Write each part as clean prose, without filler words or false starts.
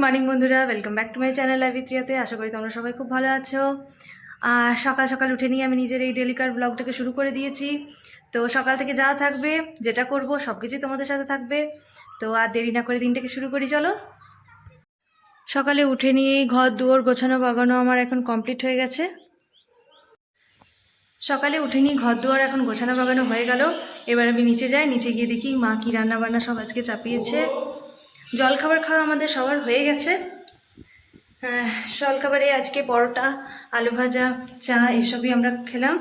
Morning বন্ধুরা, welcome back to my channel লাইভিত্রিয়াতে। আশা করি তোমরা সবাই খুব ভালো আছো। আর সকাল সকাল উঠে নিয়ে আমি নিজের এই ডেলিকার ব্লগটাকে শুরু করে দিয়েছি। তো সকাল থেকে যা থাকবে, যেটা করব সব কিছুই তোমাদের সাথে থাকবে। তো আর দেরি না করে দিনটাকে শুরু করি, চলো। সকালে উঠে নিয়েই ঘর দুয়ার গোছানো বাগানো আমার এখন কমপ্লিট হয়ে গেছে। সকালে উঠে নিয়ে ঘর দুয়ার এখন গোছানো বাগানো হয়ে গেল। এবার আমি নিচে যাই, নিচে গিয়ে দেখি মা কি রান্না বান্না সব আজকে চাপিয়েছে। জলখাবার খাওয়া আমাদের সবার হয়ে গেছে। জলখাবারে আজকে পরোটা, আলু ভাজা, চা এসবই আমরা খেলাম।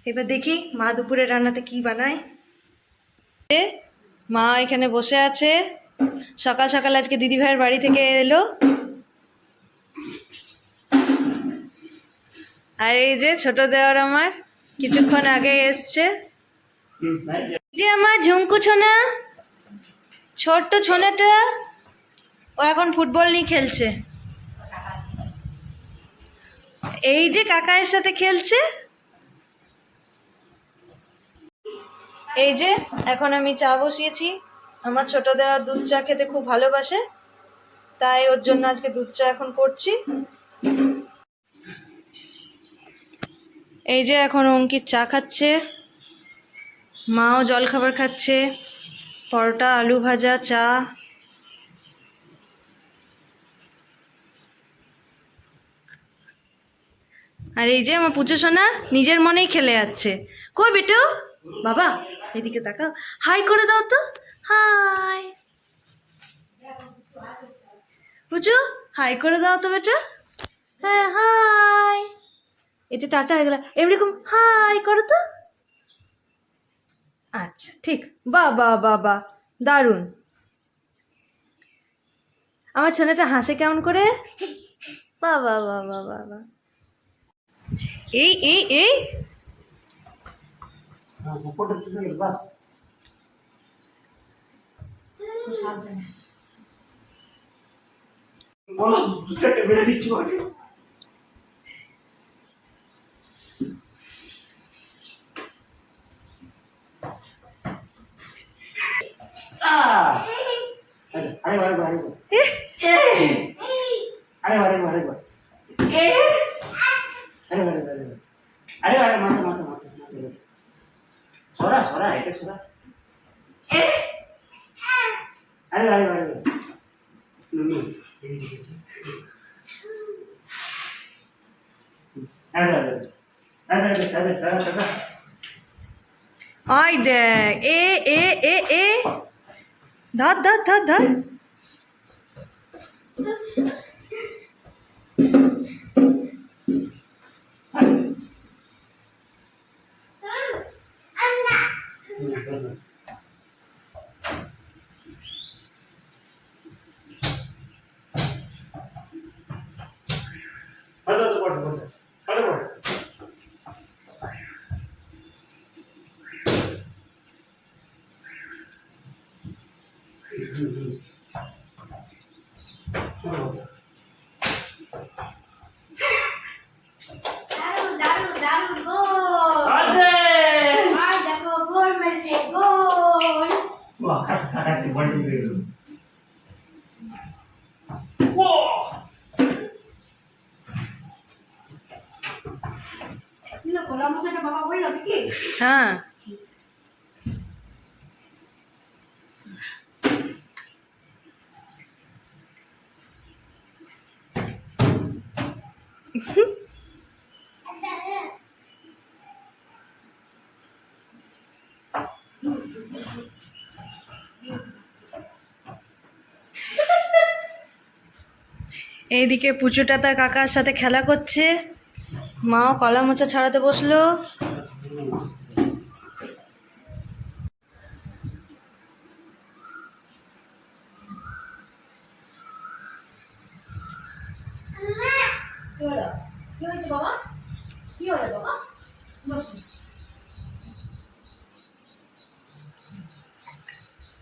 এবার দেখি মা দুপুরে রান্নাতে কি বানায়। মা এখানে বসে আছে, সকাল সকাল আজকে দিদিভাইয়ের বাড়ি থেকে এলো। আর এই যে ছোট দেওয়ার আমার কিছুক্ষণ আগে এসছে। যে আমার ঝুমকু ছোনা, ছোট্ট ছোনাটা, ও এখন ফুটবল নিয়ে খেলছে। এই যে কাকায়ের সাথে খেলছে। এই যে এখন আমি চা বসিয়েছি। আমার ছোট দেওয়া দুধ চা খেতে খুব ভালোবাসে, তাই ওর জন্য আজকে দুধ চা এখন করছি। এই যে এখন অঙ্কিত চা খাচ্ছে, মাও জলখাবার খাচ্ছে, পরোটা, আলু ভাজা, চা। আর এই যে আমার পুজো সোনা নিজের মনেই খেলে যাচ্ছে। কই বেটু বাবা, এদিকে তাকাও, হাই করে দাও তো। হাই পুজো, হাই করে দাও তো বেটা। হ্যাঁ হাই, এটা টাটা হয়ে গেল, এরকম হাই করো তো। আচ্ছা ঠিক, বাবা বাবা দারুণ। আমার ছোনাটা হাসে কেমন করে, বাবা বাবা বাবা। এই এই এই ওই দেখ, এ এ এ এ ধর ধর ধর ধর। হ্যাঁ এইদিকে পুচুটা তার কাকার সাথে খেলা করছে, মাও কলা মোচা ছাড়াতে বসলো।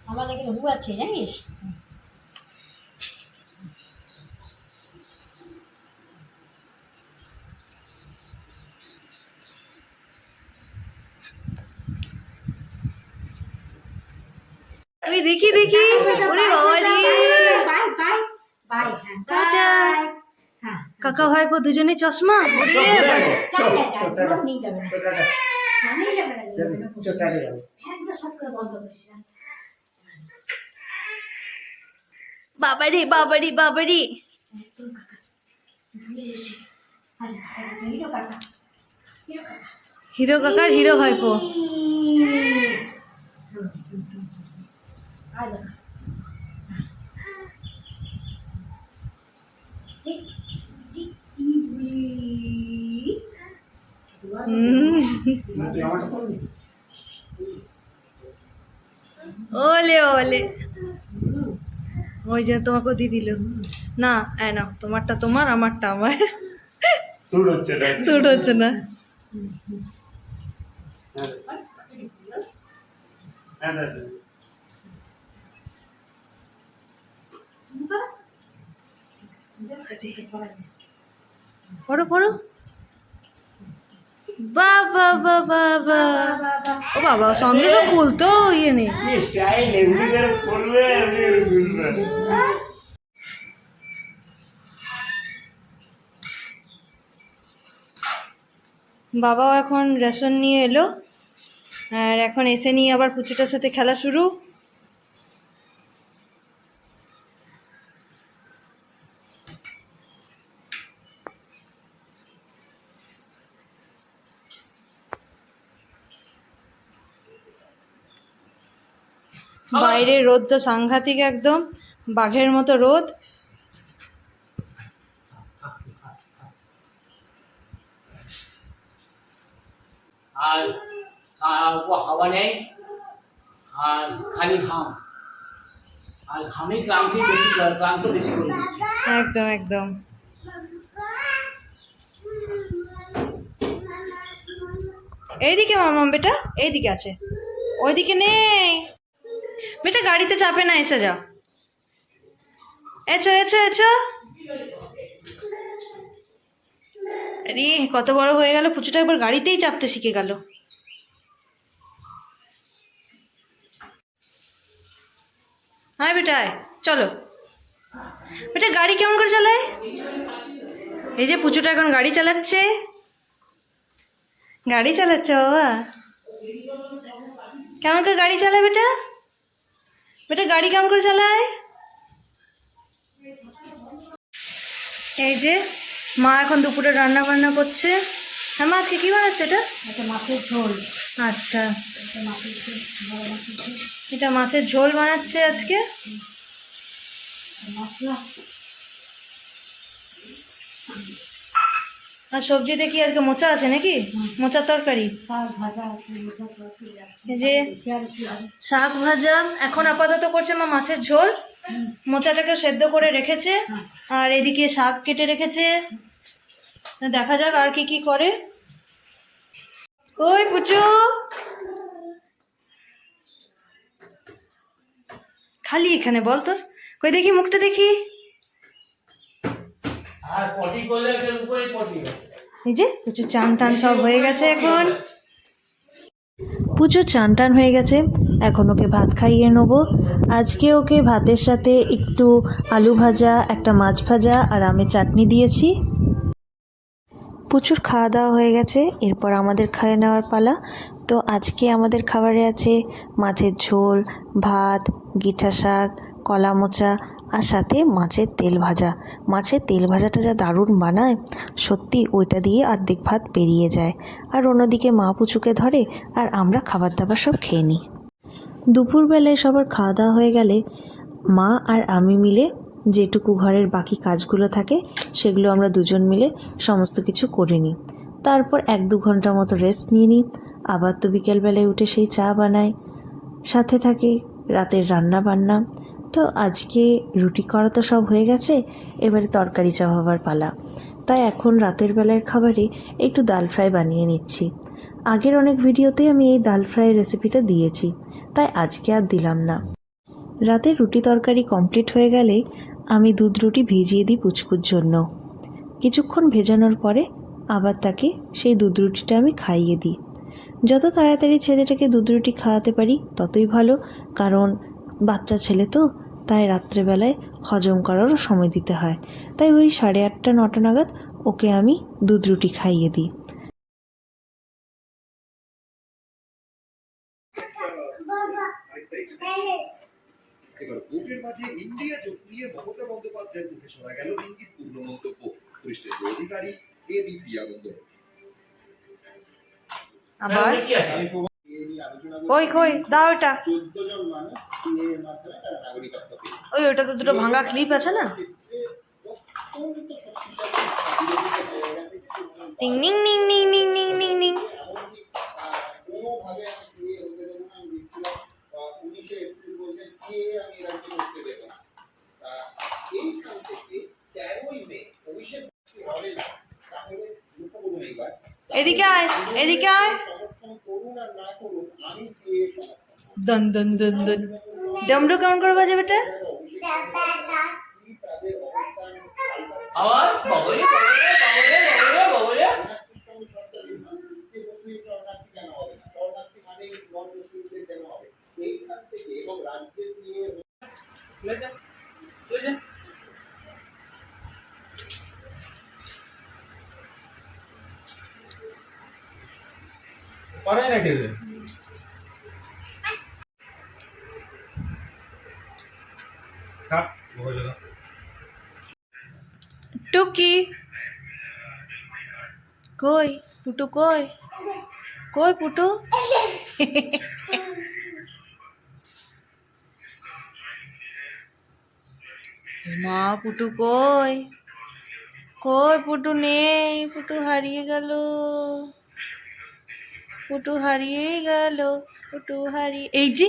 আমার নাকি রঘু আছে জানিস। ওই দেখি দেখি, ওরে বাবা রে। Bye bye bye. টাটা। হ্যাঁ কাকা ভাইপো দুজনে চশমা। ওরে বাবা। নিয়ে যাবে না। নিয়ে যাবে না, নিয়ে যাবে না। একবার সব করে বন্ধ করিস না। বাবারে বাবারে বাবারে। একদম কাকা ভুলে গেছি। আচ্ছা হিরো কাকা, হিরো কাকা। হিরো কাকার হিরো ভাইপো। আয় বাবা। ওলে ওলে, ওই যে তোমাকে দিয়ে দিল না। না, তোমারটা তোমার, আমারটা আমার। সুট হচ্ছে না। স্যুট হচ্ছে না। পড়ো পড়ো। বাবা বাবা বাবা, ও বাবা সঙ্গে সব ফুল তো ইয়ে নেই। স্টাইল এমনি করে পড়বে, আমি বুঝবে। বাবাও এখন রেশন নিয়ে এলো, আর এখন এসে নিয়ে আবার পুচুটার সাথে খেলা শুরু। বাইরে রোদ তো সাংঘাতিক, একদম বাঘের মতো রোদ। আর হাওয়া নেই, আর খালি ঘাম, আর ঘামে ক্লান্ত বেশি করে দিচ্ছে। একদম একদম। এইদিকে মামাম বেটা, এইদিকে আছে, ওইদিকে নেই বেটা। গাড়িতে চাপে না, এসে যাও। এছো এছো এছো। আরে কত বড় হয়ে গেল, পুচুটা একবার গাড়িতেই চাপতে শিখে গেল। হ্যাঁ বেটা আয়, চলো। বেটা গাড়ি কেমন করে চালায়? এই যে পুচুটা এখন গাড়ি চালাচ্ছে, গাড়ি চালাচ্ছে বাবা। কেমন করে গাড়ি চালায় বেটা? বেটা গাড়ি কেমন করে চালায়? এই যে মা এখন দুপুরে রান্না বান্না করছে। হ্যাঁ মা, আজকে কী বানাচ্ছে এটা? একটা মাছের ঝোল, আচ্ছা, একটা মাছের ঝোল, বড় মাছের ঝোল, এটা মাছের ঝোল বানাচ্ছে আজকে। মশলা। আর সবজিতে কি আজকে মোচা আছে নাকি? মোচার তরকারি। শাক ভাজা আছে, মোটা তরকারি আছে। এই যে শাক ভাজা এখন আপাতত করছে মা, মাছের ঝোল। মোচাটাকে সেদ্ধ করে রেখেছে, আর এদিকে শাক কেটে রেখেছে। দেখা যাক আর কি কি করে। কই পুচু, খালি এখানে বল তোর, কই দেখি মুখটা দেখি। আর পটি করলে উপরে পটি। এই যে পুচু চান টান সব হয়ে গেছে এখন। পুচু চান টান হয়ে গেছে, এখন ওকে ভাত খাইয়ে নেবো। আজকে ওকে ভাতের সাথে একটু আলু ভাজা, একটা মাছ ভাজা আর আমের চাটনি দিয়েছি। পুচুর খাওয়া দাওয়া হয়ে গেছে, এরপর আমাদের খাইয়ে নেওয়ার পালা। তো আজকে আমাদের খাবারে আছে মাছের ঝোল, ভাত, গিঠা শাক, কলা মোচা, আর সাথে মাছের তেল ভাজা। মাছের তেল ভাজাটা যা দারুণ বানায়, সত্যি ওইটা দিয়ে অর্ধেক ভাত পেরিয়ে যায়। আর অন্যদিকে মা পুচুকে ধরে, আর আমরা খাবার দাবার সব খেয়ে নিই। দুপুরবেলায় সবার খাওয়া দাওয়া হয়ে গেলে মা আর আমি মিলে যেটুকু ঘরের বাকি কাজগুলো থাকে সেগুলো আমরা দুজন মিলে সমস্ত কিছু করে নিই। তারপর 1-2 ঘন্টা মতো রেস্ট নিয়ে নিই। আবার তো বিকেলবেলায় উঠে সেই চা বানাই, সাথে থাকে রাতের রান্না বান্না। তো আজকে রুটি করা তো সব হয়ে গেছে, এবারে তরকারি চাপাবার পালা। তাই এখন রাতের বেলার খাবারে একটু ডাল ফ্রাই বানিয়ে নিচ্ছি। আগের অনেক ভিডিওতেই আমি এই ডাল ফ্রাইয়ের রেসিপিটা দিয়েছি, তাই আজকে আর দিলাম না। রাতে রুটি তরকারি কমপ্লিট হয়ে গেলে আমি দুধ রুটি ভিজিয়ে দিই পুচকুর জন্য। কিছুক্ষণ ভেজানোর পরে আবার তাকে সেই দুধ রুটিটা আমি খাইয়ে দিই। যত তাড়াতাড়ি ছেলেটাকে দুধ রুটি খাওয়াতে পারি ততই ভালো, কারণ বাচ্চা ছেলে তো, তাই রাত্রেবেলায় হজম করারও সময় দিতে হয়। তাই ওই 8:30 9টা নাগাদ ওকে আমি দুধ রুটি খাইয়ে দিই। এবার ভোটের মাঝে ইন্ডিয়া জোট নিয়ে মমতা বন্দ্যোপাধ্যায়ের মুখে শোনা গেল ইঙ্গিতপূর্ণ মন্তব্য। পরিস্থিতি অধিকারী এবিপি আনন্দ। আবার কি আছে আমি কই কই দাও এটা, 14 জন মানুষ এর মাধ্যমে তার নাগরিকত্ব পেয়েছে। ওই ওটা তো দুটো ভাঙা ক্লিপ আছে না। টিং Ning Ning Ning Ning Ning Ning Ning. কোনোভাবে আমি সিএ হতে দেবো না। আমি দেখছিলাম 19শে এপ্রিল বলছেন সিএ আমি রাজ্যে করতে দেবো না। এইখান থেকে 13ই মে অভিষেক হবে না, তাহলে লক্ষ্য করুন এইবার এদিকে আয়, এদিকে আয়। সমর্থন করুন আর না করুন, আমি সিএ সমর্থন। দন দন দন দন। ডমরু কেমন করে বাজে বেটা? আবার বাবরে বাবরে বাবরে বাবরে বাবরে টুকি কই? পুটু কই? কই পুটু? মা পুটু কই? কই পুটু নেই, পুটু হারিয়ে গেল, পুটু হারিয়ে গেল, পুটু হারিয়ে, এই যে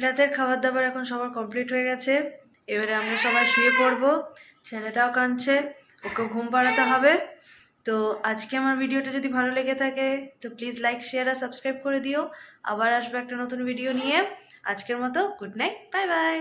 রাতের খাবার দাবার এখন সবার কমপ্লিট হয়ে গেছে। এবারে আমরা সবাই শুয়ে পড়বো। ছেলেটাও কাঁদছে, ওকে ঘুম পাড়াতে হবে। তো আজকে আমার ভিডিওটা যদি ভালো লেগে থাকে তো প্লিজ লাইক শেয়ার আর সাবস্ক্রাইব করে দিও। আবার আসবো একটা নতুন ভিডিও নিয়ে। আজকের মতো গুড নাইট, বাই বাই।